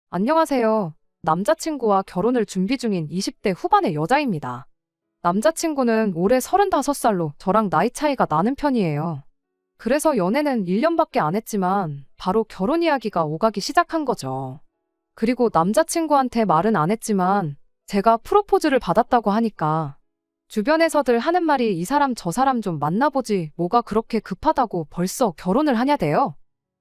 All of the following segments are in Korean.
안녕하세요. 남자친구와 결혼을 준비 중인 20대 후반의 여자입니다. 남자친구는 올해 35살로 저랑 나이 차이가 나는 편이에요. 그래서 연애는 1년밖에 안 했지만 바로 결혼 이야기가 오가기 시작한 거죠. 그리고 남자친구한테 말은 안 했지만 제가 프로포즈를 받았다고 하니까 주변에서들 하는 말이 이 사람 저 사람 좀 만나보지 뭐가 그렇게 급하다고 벌써 결혼을 하냐대요.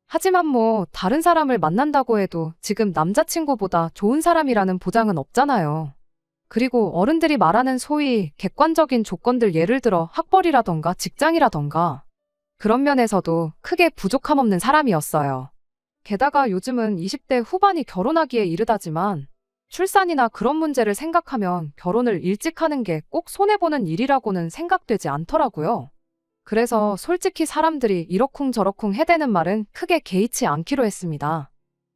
하지만 뭐 다른 사람을 만난다고 해도 지금 남자친구보다 좋은 사람이라는 보장은 없잖아요. 그리고 어른들이 말하는 소위 객관적인 조건들 예를 들어 학벌이라던가 직장이라던가 그런 면에서도 크게 부족함 없는 사람이었어요. 게다가 요즘은 20대 후반이 결혼하기에 이르다지만 출산이나 그런 문제를 생각하면 결혼을 일찍 하는 게 꼭 손해보는 일이라고는 생각되지 않더라고요. 그래서 솔직히 사람들이 이러쿵저러쿵 해대는 말은 크게 개의치 않기로 했습니다.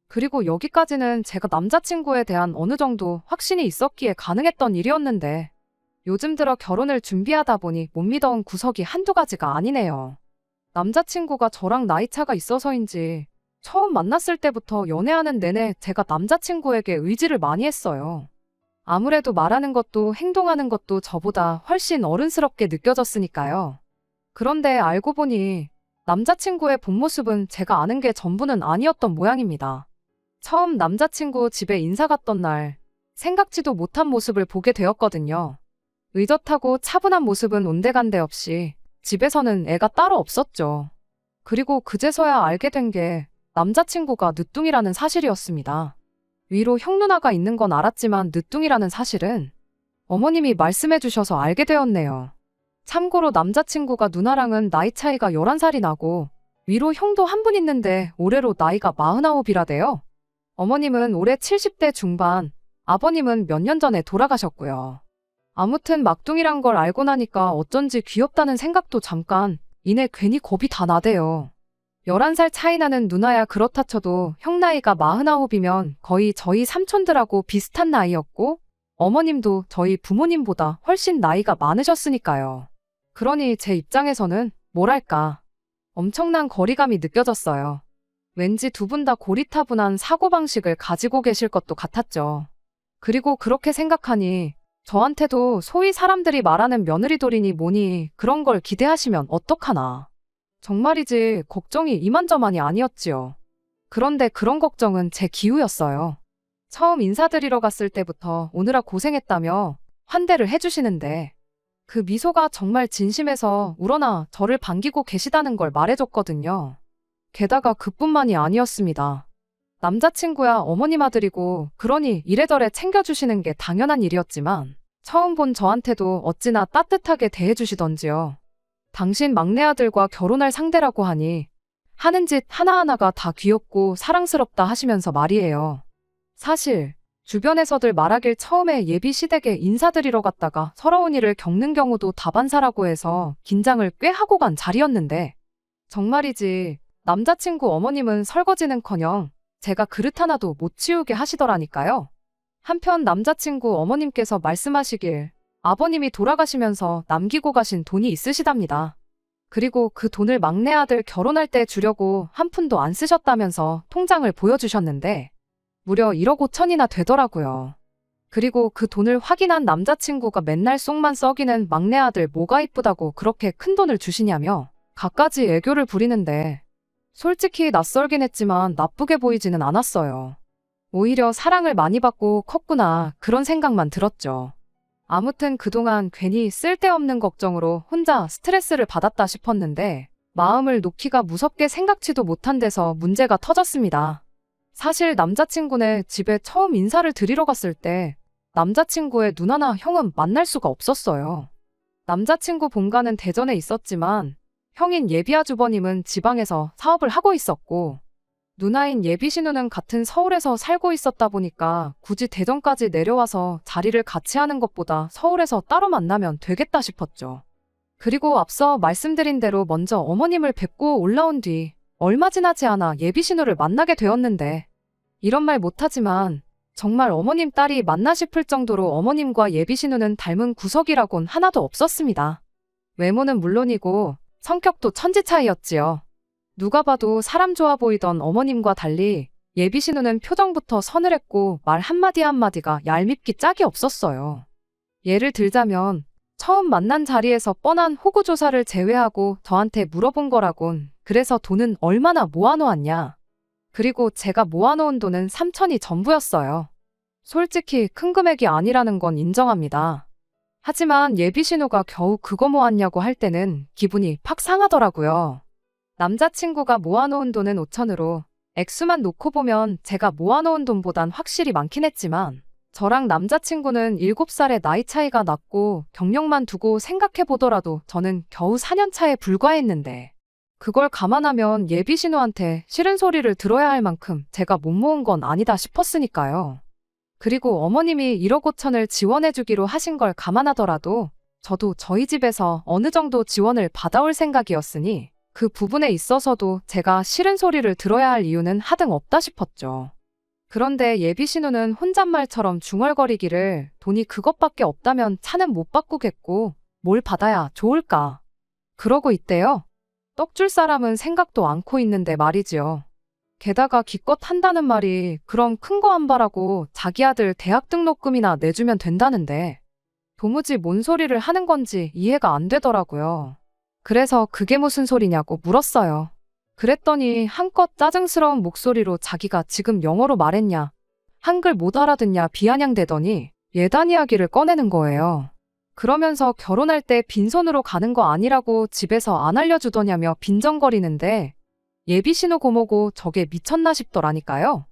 그리고 여기까지는 제가 남자친구에 대한 어느 정도 확신이 있었기에 가능했던 일이었는데 요즘 들어 결혼을 준비하다 보니 못 믿어온 구석이 한두 가지가 아니네요. 남자친구가 저랑 나이 차가 있어서인지 처음 만났을 때부터 연애하는 내내 제가 남자친구에게 의지를 많이 했어요. 아무래도 말하는 것도 행동하는 것도 저보다 훨씬 어른스럽게 느껴졌으니까요. 그런데 알고 보니 남자친구의 본 모습은 제가 아는 게 전부는 아니었던 모양입니다. 처음 남자친구 집에 인사 갔던 날 생각지도 못한 모습을 보게 되었거든요. 의젓하고 차분한 모습은 온데간데 없이 집에서는 애가 따로 없었죠. 그리고 그제서야 알게 된 게 남자친구가 늦둥이라는 사실이었습니다. 위로 형 누나가 있는 건 알았지만 늦둥이라는 사실은 어머님이 말씀해 주셔서 알게 되었네요. 참고로 남자친구가 누나랑은 나이 차이가 11살이 나고 위로 형도 한 분 있는데 올해로 나이가 49이라대요. 어머님은 올해 70대 중반, 아버님은 몇 년 전에 돌아가셨고요. 아무튼 막둥이란 걸 알고 나니까 어쩐지 귀엽다는 생각도 잠깐 이내 괜히 겁이 다 나대요. 11살 차이 나는 누나야 그렇다 쳐도 형 나이가 49이면 거의 저희 삼촌들하고 비슷한 나이였고 어머님도 저희 부모님보다 훨씬 나이가 많으셨으니까요. 그러니 제 입장에서는 뭐랄까 엄청난 거리감이 느껴졌어요. 왠지 두 분 다 고리타분한 사고방식을 가지고 계실 것도 같았죠. 그리고 그렇게 생각하니 저한테도 소위 사람들이 말하는 며느리돌이니 뭐니 그런 걸 기대하시면 어떡하나. 정말이지 걱정이 이만저만이 아니었지요. 그런데 그런 걱정은 제 기우였어요. 처음 인사드리러 갔을 때부터 오느라 고생했다며 환대를 해주시는데 그 미소가 정말 진심에서 우러나 저를 반기고 계시다는 걸 말해줬거든요. 게다가 그뿐만이 아니었습니다. 남자친구야 어머님 아들이고 그러니 이래저래 챙겨주시는 게 당연한 일이었지만 처음 본 저한테도 어찌나 따뜻하게 대해주시던지요. 당신 막내 아들과 결혼할 상대라고 하니 하는 짓 하나하나가 다 귀엽고 사랑스럽다 하시면서 말이에요. 사실 주변에서들 말하길 처음에 예비 시댁에 인사드리러 갔다가 서러운 일을 겪는 경우도 다반사라고 해서 긴장을 꽤 하고 간 자리였는데 정말이지 남자친구 어머님은 설거지는커녕 제가 그릇 하나도 못 치우게 하시더라니까요. 한편 남자친구 어머님께서 말씀하시길 아버님이 돌아가시면서 남기고 가신 돈이 있으시답니다. 그리고 그 돈을 막내 아들 결혼할 때 주려고 한 푼도 안 쓰셨다면서 통장을 보여주셨는데 무려 1억 5천이나 되더라고요. 그리고 그 돈을 확인한 남자친구가 맨날 속만 썩이는 막내 아들 뭐가 이쁘다고 그렇게 큰 돈을 주시냐며 갖가지 애교를 부리는데 솔직히 낯설긴 했지만 나쁘게 보이지는 않았어요. 오히려 사랑을 많이 받고 컸구나 그런 생각만 들었죠. 아무튼 그동안 괜히 쓸데없는 걱정으로 혼자 스트레스를 받았다 싶었는데 마음을 놓기가 무섭게 생각지도 못한 데서 문제가 터졌습니다. 사실 남자친구네 집에 처음 인사를 드리러 갔을 때 남자친구의 누나나 형은 만날 수가 없었어요. 남자친구 본가는 대전에 있었지만 형인 예비아주버님은 지방에서 사업을 하고 있었고 누나인 예비신우는 같은 서울에서 살고 있었다 보니까 굳이 대전까지 내려와서 자리를 같이 하는 것보다 서울에서 따로 만나면 되겠다 싶었죠. 그리고 앞서 말씀드린 대로 먼저 어머님을 뵙고 올라온 뒤 얼마 지나지 않아 예비신우를 만나게 되었는데 이런 말 못하지만 정말 어머님 딸이 맞나 싶을 정도로 어머님과 예비신우는 닮은 구석이라곤 하나도 없었습니다. 외모는 물론이고 성격도 천지 차이였지요. 누가 봐도 사람 좋아 보이던 어머님과 달리 예비 신우는 표정부터 서늘했고 말 한마디 한마디가 얄밉기 짝이 없었어요. 예를 들자면 처음 만난 자리에서 뻔한 호구 조사를 제외하고 저한테 물어본 거라곤. 그래서 돈은 얼마나 모아놓았냐. 그리고 제가 모아놓은 돈은 3천이 전부였어요. 솔직히 큰 금액이 아니라는 건 인정합니다. 하지만 예비 신우가 겨우 그거 모았냐고 할 때는 기분이 팍 상하더라고요. 남자친구가 모아놓은 돈은 5천으로 액수만 놓고 보면 제가 모아놓은 돈보단 확실히 많긴 했지만 저랑 남자친구는 7살의 나이 차이가 났고 경력만 두고 생각해보더라도 저는 겨우 4년 차에 불과했는데 그걸 감안하면 예비 신우한테 싫은 소리를 들어야 할 만큼 제가 못 모은 건 아니다 싶었으니까요. 그리고 어머님이 1억 5천을 지원해주기로 하신 걸 감안하더라도 저도 저희 집에서 어느 정도 지원을 받아올 생각이었으니 그 부분에 있어서도 제가 싫은 소리를 들어야 할 이유는 하등 없다 싶었죠. 그런데 예비 신우는 혼잣말처럼 중얼거리기를 돈이 그것밖에 없다면 차는 못 바꾸겠고 뭘 받아야 좋을까? 그러고 있대요. 떡 줄 사람은 생각도 않고 있는데 말이지요. 게다가 기껏 한다는 말이 그럼 큰 거 안 바라고 자기 아들 대학 등록금이나 내주면 된다는데 도무지 뭔 소리를 하는 건지 이해가 안 되더라고요. 그래서 그게 무슨 소리냐고 물었어요. 그랬더니 한껏 짜증스러운 목소리로 자기가 지금 영어로 말했냐, 한글 못 알아듣냐 비아냥대더니 예단 이야기를 꺼내는 거예요. 그러면서 결혼할 때 빈손으로 가는 거 아니라고 집에서 안 알려주더냐며 빈정거리는데 예비 신우 고모고 저게 미쳤나 싶더라니까요.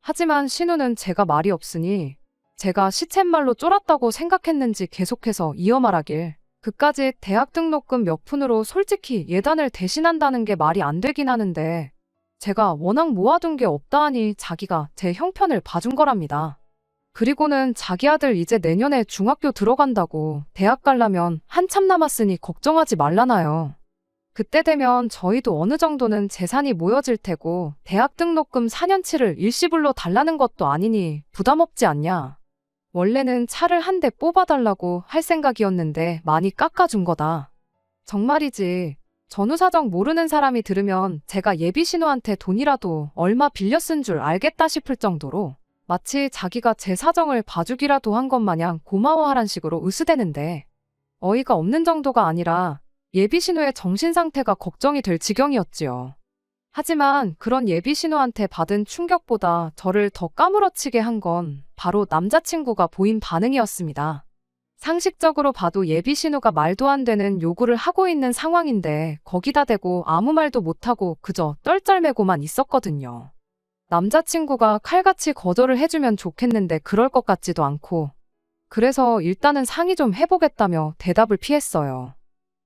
하지만 신우는 제가 말이 없으니 제가 시쳇말로 쫄았다고 생각했는지 계속해서 이어 말하길 그까짓 대학 등록금 몇 푼으로 솔직히 예단을 대신한다는 게 말이 안 되긴 하는데 제가 워낙 모아둔 게 없다 하니 자기가 제 형편을 봐준 거랍니다. 그리고는 자기 아들 이제 내년에 중학교 들어간다고 대학 가려면 한참 남았으니 걱정하지 말라나요. 그때 되면 저희도 어느 정도는 재산이 모여질 테고 대학 등록금 4년치를 일시불로 달라는 것도 아니니 부담 없지 않냐. 원래는 차를 한 대 뽑아달라고 할 생각이었는데 많이 깎아준 거다. 정말이지. 전후 사정 모르는 사람이 들으면 제가 예비 신우한테 돈이라도 얼마 빌려 쓴 줄 알겠다 싶을 정도로 마치 자기가 제 사정을 봐주기라도 한 것 마냥 고마워하란 식으로 으스대는데 어이가 없는 정도가 아니라 예비 신우의 정신 상태가 걱정이 될 지경이었지요. 하지만 그런 예비 신우한테 받은 충격보다 저를 더 까무러치게 한 건 바로 남자친구가 보인 반응이었습니다. 상식적으로 봐도 예비 신우가 말도 안 되는 요구를 하고 있는 상황인데 거기다 대고 아무 말도 못하고 그저 쩔쩔매고만 있었거든요. 남자친구가 칼같이 거절을 해주면 좋겠는데 그럴 것 같지도 않고 그래서 일단은 상의 좀 해보겠다며 대답을 피했어요.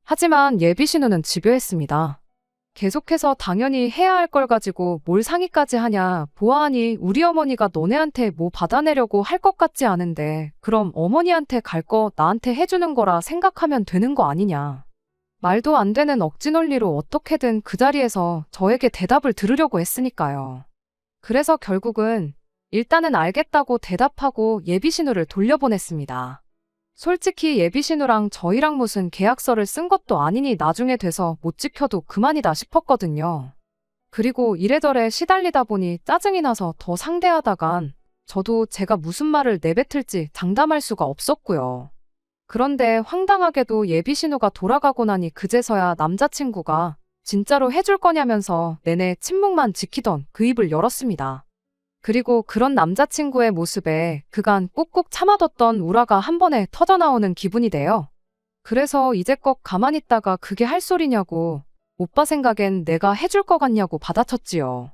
하지만 예비 신우는 집요했습니다. 계속해서 당연히 해야 할 걸 가지고 뭘 상의까지 하냐. 보아하니 우리 어머니가 너네한테 뭐 받아내려고 할 것 같지 않은데 그럼 어머니한테 갈 거 나한테 해주는 거라 생각하면 되는 거 아니냐. 말도 안 되는 억지 논리로 어떻게든 그 자리에서 저에게 대답을 들으려고 했으니까요. 그래서 결국은 일단은 알겠다고 대답하고 예비 신우를 돌려보냈습니다. 솔직히 예비 신우랑 저희랑 무슨 계약서를 쓴 것도 아니니 나중에 돼서 못 지켜도 그만이다 싶었거든요. 그리고 이래저래 시달리다 보니 짜증이 나서 더 상대하다간 저도 제가 무슨 말을 내뱉을지 장담할 수가 없었고요. 그런데 황당하게도 예비 신우가 돌아가고 나니 그제서야 남자친구가 진짜로 해줄 거냐면서 내내 침묵만 지키던 그 입을 열었습니다. 그리고 그런 남자친구의 모습에 그간 꾹꾹 참아뒀던 우라가 한 번에 터져나오는 기분이 돼요. 그래서 이제껏 가만히 있다가 그게 할 소리냐고 오빠 생각엔 내가 해줄 것 같냐고 받아쳤지요.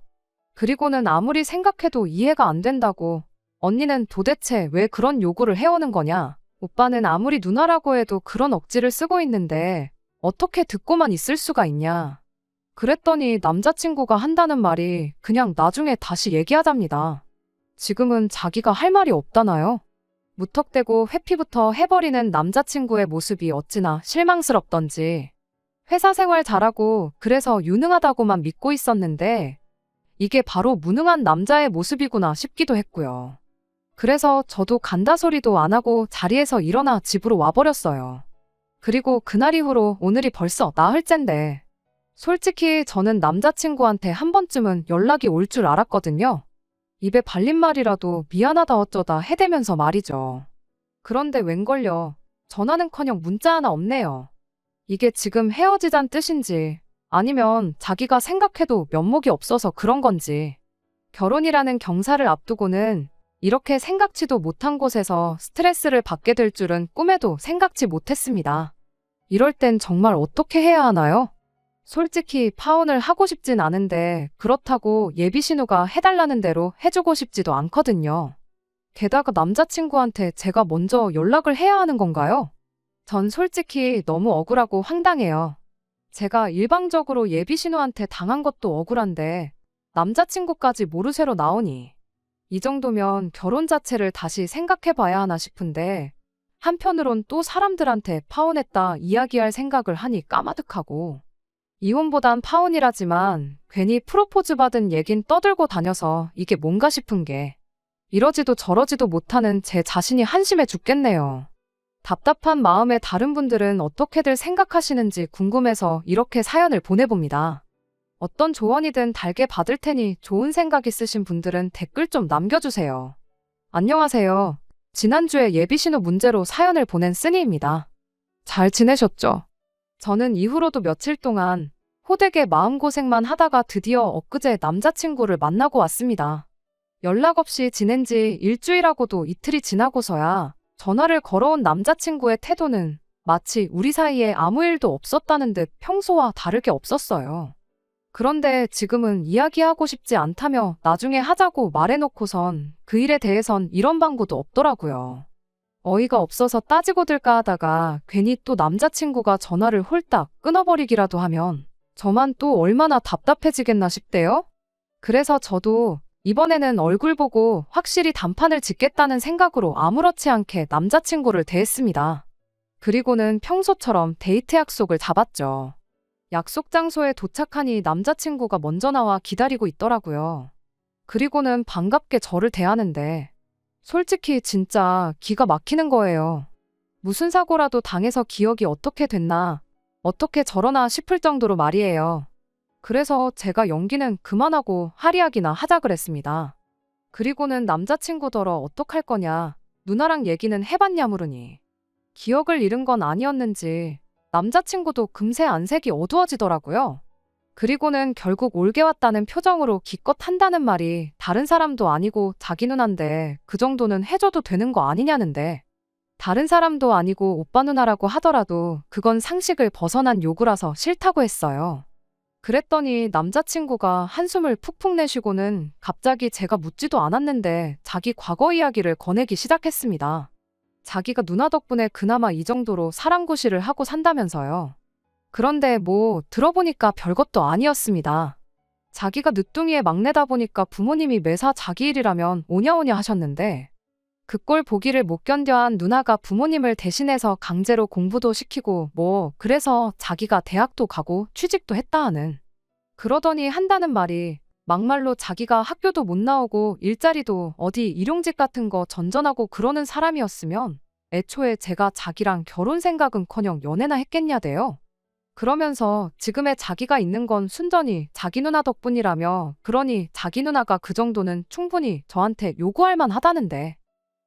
그리고는 아무리 생각해도 이해가 안 된다고 언니는 도대체 왜 그런 요구를 해오는 거냐. 오빠는 아무리 누나라고 해도 그런 억지를 쓰고 있는데 어떻게 듣고만 있을 수가 있냐. 그랬더니 남자친구가 한다는 말이 그냥 나중에 다시 얘기하답니다. 지금은 자기가 할 말이 없다나요? 무턱대고 회피부터 해버리는 남자친구의 모습이 어찌나 실망스럽던지. 회사 생활 잘하고 그래서 유능하다고만 믿고 있었는데 이게 바로 무능한 남자의 모습이구나 싶기도 했고요. 그래서 저도 간다 소리도 안 하고 자리에서 일어나 집으로 와버렸어요. 그리고 그날 이후로 오늘이 벌써 나흘째인데 솔직히 저는 남자친구한테 한 번쯤은 연락이 올 줄 알았거든요. 입에 발린 말이라도 미안하다 어쩌다 해대면서 말이죠. 그런데 웬걸요. 전화는커녕 문자 하나 없네요. 이게 지금 헤어지잔 뜻인지 아니면 자기가 생각해도 면목이 없어서 그런 건지. 결혼이라는 경사를 앞두고는 이렇게 생각지도 못한 곳에서 스트레스를 받게 될 줄은 꿈에도 생각지 못했습니다. 이럴 땐 정말 어떻게 해야 하나요? 솔직히 파혼을 하고 싶진 않은데 그렇다고 예비 신우가 해달라는 대로 해주고 싶지도 않거든요. 게다가 남자친구한테 제가 먼저 연락을 해야 하는 건가요? 전 솔직히 너무 억울하고 황당해요. 제가 일방적으로 예비 신우한테 당한 것도 억울한데 남자친구까지 모르쇠로 나오니 이 정도면 결혼 자체를 다시 생각해 봐야 하나 싶은데 한편으론 또 사람들한테 파혼했다 이야기할 생각을 하니 까마득하고 이혼보단 파혼이라지만 괜히 프로포즈 받은 얘긴 떠들고 다녀서 이게 뭔가 싶은 게 이러지도 저러지도 못하는 제 자신이 한심해 죽겠네요. 답답한 마음에 다른 분들은 어떻게들 생각하시는지 궁금해서 이렇게 사연을 보내봅니다. 어떤 조언이든 달게 받을 테니 좋은 생각 있으신 분들은 댓글 좀 남겨주세요. 안녕하세요. 지난주에 예비신호 문제로 사연을 보낸 쓰니입니다. 잘 지내셨죠? 저는 이후로도 며칠 동안 호되게 마음고생만 하다가 드디어 엊그제 남자친구를 만나고 왔습니다. 연락 없이 지낸 지 일주일하고도 이틀이 지나고서야 전화를 걸어온 남자친구의 태도는 마치 우리 사이에 아무 일도 없었다는 듯 평소와 다르게 없었어요. 그런데 지금은 이야기하고 싶지 않다며 나중에 하자고 말해놓고선 그 일에 대해선 이런 방구도 없더라고요. 어이가 없어서 따지고 들까 하다가 괜히 또 남자친구가 전화를 홀딱 끊어버리기라도 하면 저만 또 얼마나 답답해지겠나 싶대요. 그래서 저도 이번에는 얼굴 보고 확실히 단판을 짓겠다는 생각으로 아무렇지 않게 남자친구를 대했습니다. 그리고는 평소처럼 데이트 약속을 잡았죠. 약속 장소에 도착하니 남자친구가 먼저 나와 기다리고 있더라고요. 그리고는 반갑게 저를 대하는데 솔직히 진짜 기가 막히는 거예요. 무슨 사고라도 당해서 기억이 어떻게 됐나, 어떻게 저러나 싶을 정도로 말이에요. 그래서 제가 연기는 그만하고 할이야기나 하자 그랬습니다. 그리고는 남자친구더러 어떡할 거냐, 누나랑 얘기는 해봤냐 물으니 기억을 잃은 건 아니었는지 남자친구도 금세 안색이 어두워지더라고요. 그리고는 결국 올게 왔다는 표정으로 기껏 한다는 말이 다른 사람도 아니고 자기 누나인데 그 정도는 해줘도 되는 거 아니냐는데 다른 사람도 아니고 오빠 누나라고 하더라도 그건 상식을 벗어난 요구라서 싫다고 했어요. 그랬더니 남자친구가 한숨을 푹푹 내쉬고는 갑자기 제가 묻지도 않았는데 자기 과거 이야기를 꺼내기 시작했습니다. 자기가 누나 덕분에 그나마 이 정도로 사랑구실을 하고 산다면서요. 그런데 뭐 들어보니까 별것도 아니었습니다. 자기가 늦둥이의 막내다 보니까 부모님이 매사 자기 일이라면 오냐오냐 하셨는데 그 꼴 보기를 못 견뎌한 누나가 부모님을 대신해서 강제로 공부도 시키고 뭐 그래서 자기가 대학도 가고 취직도 했다 하는. 그러더니 한다는 말이 막말로 자기가 학교도 못 나오고 일자리도 어디 일용직 같은 거 전전하고 그러는 사람이었으면 애초에 제가 자기랑 결혼 생각은커녕 연애나 했겠냐대요. 그러면서 지금의 자기가 있는 건 순전히 자기 누나 덕분이라며 그러니 자기 누나가 그 정도는 충분히 저한테 요구할 만하다는데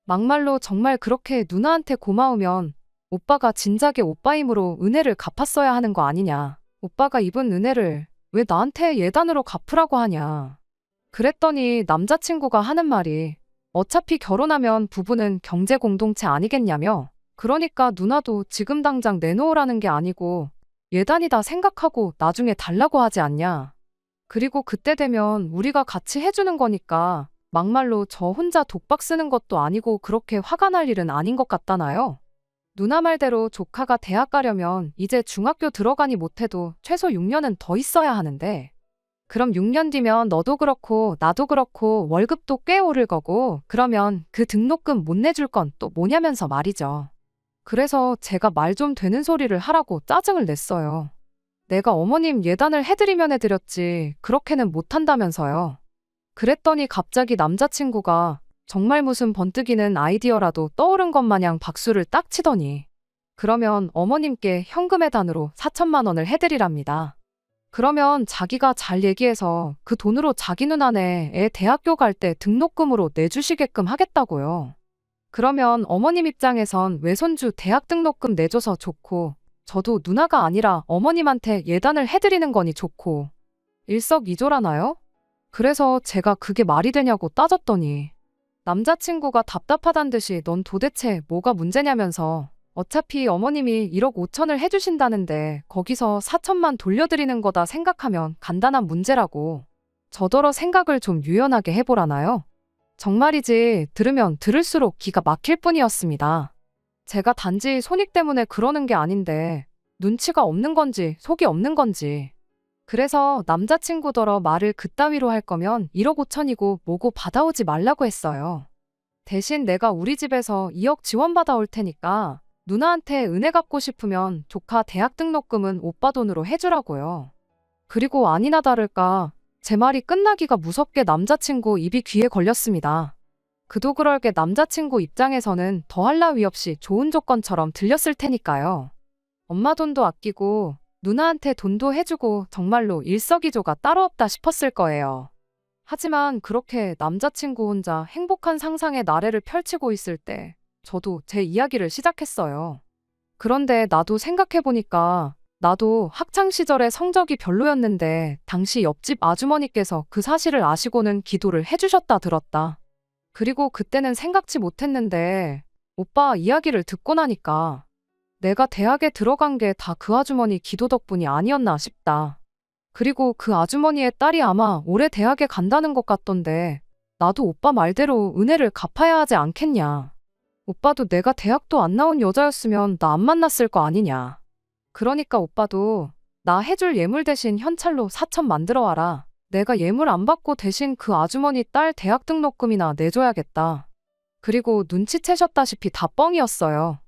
막말로 정말 그렇게 누나한테 고마우면 오빠가 진작에 오빠 힘으로 은혜를 갚았어야 하는 거 아니냐. 오빠가 입은 은혜를 왜 나한테 예단으로 갚으라고 하냐. 그랬더니 남자친구가 하는 말이 어차피 결혼하면 부부는 경제 공동체 아니겠냐며 그러니까 누나도 지금 당장 내놓으라는 게 아니고 예단이다 생각하고 나중에 달라고 하지 않냐. 그리고 그때 되면 우리가 같이 해주는 거니까 막말로 저 혼자 독박 쓰는 것도 아니고 그렇게 화가 날 일은 아닌 것 같다나요? 누나 말대로 조카가 대학 가려면 이제 중학교 들어가니 못해도 최소 6년은 더 있어야 하는데 그럼 6년 뒤면 너도 그렇고 나도 그렇고 월급도 꽤 오를 거고 그러면 그 등록금 못 내줄 건 또 뭐냐면서 말이죠. 그래서 제가 말 좀 되는 소리를 하라고 짜증을 냈어요. 내가 어머님 예단을 해드리면 해드렸지 그렇게는 못한다면서요. 그랬더니 갑자기 남자친구가 정말 무슨 번뜩이는 아이디어라도 떠오른 것 마냥 박수를 딱 치더니 그러면 어머님께 현금 예단으로 4천만 원을 해드리랍니다. 그러면 자기가 잘 얘기해서 그 돈으로 자기 누나네 애 대학교 갈 때 등록금으로 내주시게끔 하겠다고요. 그러면 어머님 입장에선 외손주 대학 등록금 내줘서 좋고, 저도 누나가 아니라 어머님한테 예단을 해드리는 거니 좋고, 일석이조라나요? 그래서 제가 그게 말이 되냐고 따졌더니, 남자친구가 답답하단 듯이 넌 도대체 뭐가 문제냐면서, 어차피 어머님이 1억 5천을 해주신다는데 거기서 4천만 돌려드리는 거다 생각하면 간단한 문제라고. 저더러 생각을 좀 유연하게 해보라나요? 정말이지 들으면 들을수록 기가 막힐 뿐이었습니다. 제가 단지 손익 때문에 그러는 게 아닌데 눈치가 없는 건지 속이 없는 건지. 그래서 남자친구더러 말을 그따위로 할 거면 1억 5천이고 뭐고 받아오지 말라고 했어요. 대신 내가 우리 집에서 2억 지원받아 올 테니까 누나한테 은혜 갚고 싶으면 조카 대학 등록금은 오빠 돈으로 해주라고요. 그리고 아니나 다를까 제 말이 끝나기가 무섭게 남자친구 입이 귀에 걸렸습니다. 그도 그럴 게 남자친구 입장에서는 더할 나위 없이 좋은 조건처럼 들렸을 테니까요. 엄마 돈도 아끼고 누나한테 돈도 해주고 정말로 일석이조가 따로 없다 싶었을 거예요. 하지만 그렇게 남자친구 혼자 행복한 상상의 나래를 펼치고 있을 때 저도 제 이야기를 시작했어요. 그런데 나도 생각해보니까 나도 학창시절에 성적이 별로였는데 당시 옆집 아주머니께서 그 사실을 아시고는 기도를 해주셨다 들었다. 그리고 그때는 생각지 못했는데 오빠 이야기를 듣고 나니까 내가 대학에 들어간 게 다 그 아주머니 기도 덕분이 아니었나 싶다. 그리고 그 아주머니의 딸이 아마 올해 대학에 간다는 것 같던데 나도 오빠 말대로 은혜를 갚아야 하지 않겠냐. 오빠도 내가 대학도 안 나온 여자였으면 나 안 만났을 거 아니냐. 그러니까 오빠도 나 해줄 예물 대신 현찰로 4천 만들어 와라. 내가 예물 안 받고 대신 그 아주머니 딸 대학 등록금이나 내줘야겠다. 그리고 눈치채셨다시피 다 뻥이었어요.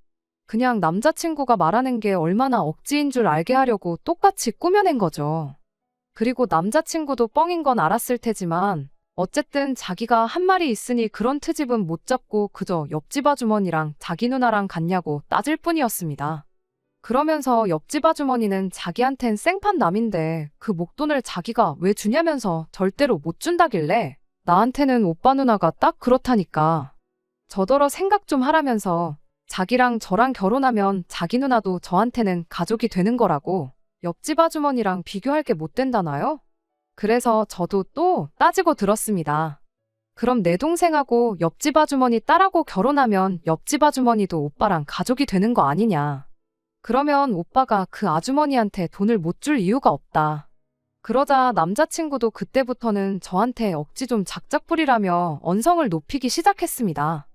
그냥 남자친구가 말하는 게 얼마나 억지인 줄 알게 하려고 똑같이 꾸며낸 거죠. 그리고 남자친구도 뻥인 건 알았을 테지만 어쨌든 자기가 한 말이 있으니 그런 트집은 못 잡고 그저 옆집 아주머니랑 자기 누나랑 같냐고 따질 뿐이었습니다. 그러면서 옆집 아주머니는 자기한텐 생판 남인데 그 목돈을 자기가 왜 주냐면서 절대로 못 준다길래 나한테는 오빠 누나가 딱 그렇다니까. 저더러 생각 좀 하라면서 자기랑 저랑 결혼하면 자기 누나도 저한테는 가족이 되는 거라고. 옆집 아주머니랑 비교할 게 못 된다나요? 그래서 저도 또 따지고 들었습니다. 그럼 내 동생하고 옆집 아주머니 딸하고 결혼하면 옆집 아주머니도 오빠랑 가족이 되는 거 아니냐. 그러면 오빠가 그 아주머니한테 돈을 못 줄 이유가 없다. 그러자 남자친구도 그때부터는 저한테 억지 좀 작작 부리라며 언성을 높이기 시작했습니다.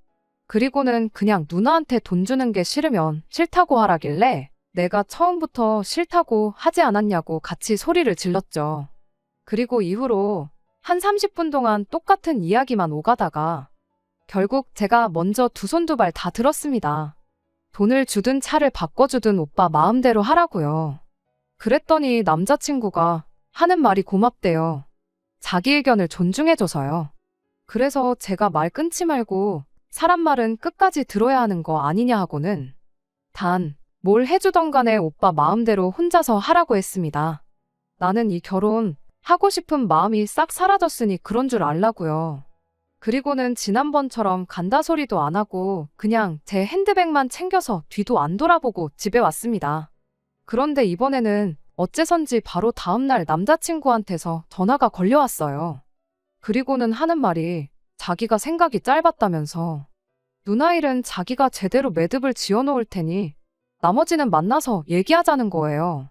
그리고는 그냥 누나한테 돈 주는 게 싫으면 싫다고 하라길래 내가 처음부터 싫다고 하지 않았냐고 같이 소리를 질렀죠. 그리고 이후로 한 30분 동안 똑같은 이야기만 오가다가 결국 제가 먼저 두 손 두 발 다 들었습니다. 돈을 주든 차를 바꿔주든 오빠 마음대로 하라고요. 그랬더니 남자친구가 하는 말이 고맙대요. 자기 의견을 존중해줘서요. 그래서 제가 말 끊지 말고 사람 말은 끝까지 들어야 하는 거 아니냐 하고는 단 뭘 해주던 간에 오빠 마음대로 혼자서 하라고 했습니다. 나는 이 결혼 하고 싶은 마음이 싹 사라졌으니 그런 줄 알라고요. 그리고는 지난번처럼 간다 소리도 안 하고 그냥 제 핸드백만 챙겨서 뒤도 안 돌아보고 집에 왔습니다. 그런데 이번에는 어째선지 바로 다음날 남자친구한테서 전화가 걸려왔어요. 그리고는 하는 말이 자기가 생각이 짧았다면서 누나 일은 자기가 제대로 매듭을 지어놓을 테니 나머지는 만나서 얘기하자는 거예요.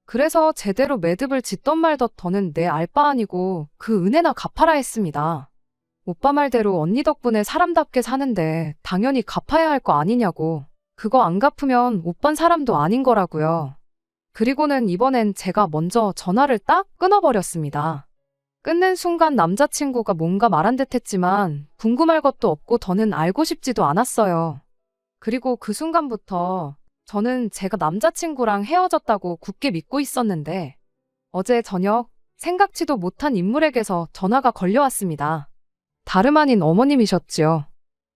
그래서 제대로 매듭을 짓던 말던 더는 내 알 바 아니고 그 은혜나 갚아라 했습니다. 오빠 말대로 언니 덕분에 사람답게 사는데 당연히 갚아야 할 거 아니냐고. 그거 안 갚으면 오빤 사람도 아닌 거라고요. 그리고는 이번엔 제가 먼저 전화를 딱 끊어버렸습니다. 끊는 순간 남자친구가 뭔가 말한 듯 했지만 궁금할 것도 없고 더는 알고 싶지도 않았어요. 그리고 그 순간부터 저는 제가 남자친구랑 헤어졌다고 굳게 믿고 있었는데 어제 저녁 생각지도 못한 인물에게서 전화가 걸려왔습니다. 다름 아닌 어머님이셨지요.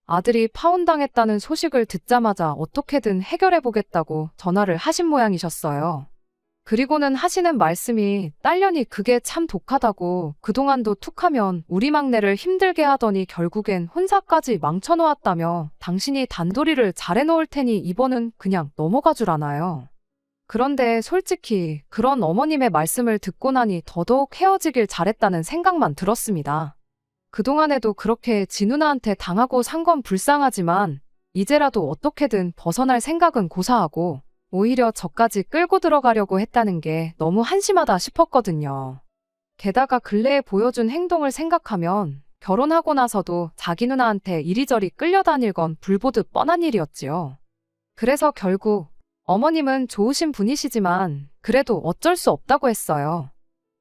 아들이 파혼당했다는 소식을 듣자마자 어떻게든 해결해보겠다고 전화를 하신 모양이셨어요. 그리고는 하시는 말씀이 딸년이 그게 참 독하다고 그동안도 툭하면 우리 막내를 힘들게 하더니 결국엔 혼사까지 망쳐놓았다며 당신이 단도리를 잘해놓을 테니 이번은 그냥 넘어가 주라나요. 그런데 솔직히 그런 어머님의 말씀을 듣고 나니 더더욱 헤어지길 잘했다는 생각만 들었습니다. 그동안에도 그렇게 지 누나한테 당하고 산 건 불쌍하지만 이제라도 어떻게든 벗어날 생각은 고사하고 오히려 저까지 끌고 들어가려고 했다는 게 너무 한심하다 싶었거든요. 게다가 근래에 보여준 행동을 생각하면 결혼하고 나서도 자기 누나한테 이리저리 끌려다닐 건 불보듯 뻔한 일이었지요. 그래서 결국 어머님은 좋으신 분이시지만 그래도 어쩔 수 없다고 했어요.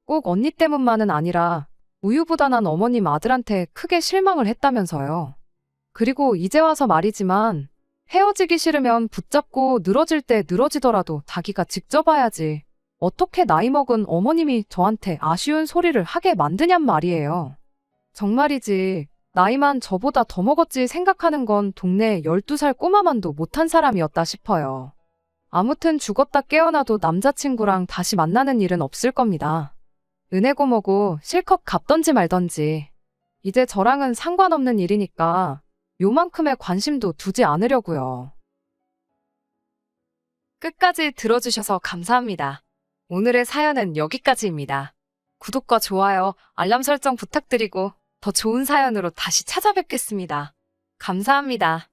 꼭 언니 때문만은 아니라 우유부단한 어머님 아들한테 크게 실망을 했다면서요. 그리고 이제 와서 말이지만 헤어지기 싫으면 붙잡고 늘어질 때 늘어지더라도 자기가 직접 와야지. 어떻게 나이 먹은 어머님이 저한테 아쉬운 소리를 하게 만드냔 말이에요. 정말이지 나이만 저보다 더 먹었지 생각하는 건 동네 12살 꼬마만도 못한 사람이었다 싶어요. 아무튼 죽었다 깨어나도 남자친구랑 다시 만나는 일은 없을 겁니다. 은혜고 뭐고 실컷 갚던지 말던지. 이제 저랑은 상관없는 일이니까 요만큼의 관심도 두지 않으려고요. 끝까지 들어주셔서 감사합니다. 오늘의 사연은 여기까지입니다. 구독과 좋아요, 알람 설정 부탁드리고 더 좋은 사연으로 다시 찾아뵙겠습니다. 감사합니다.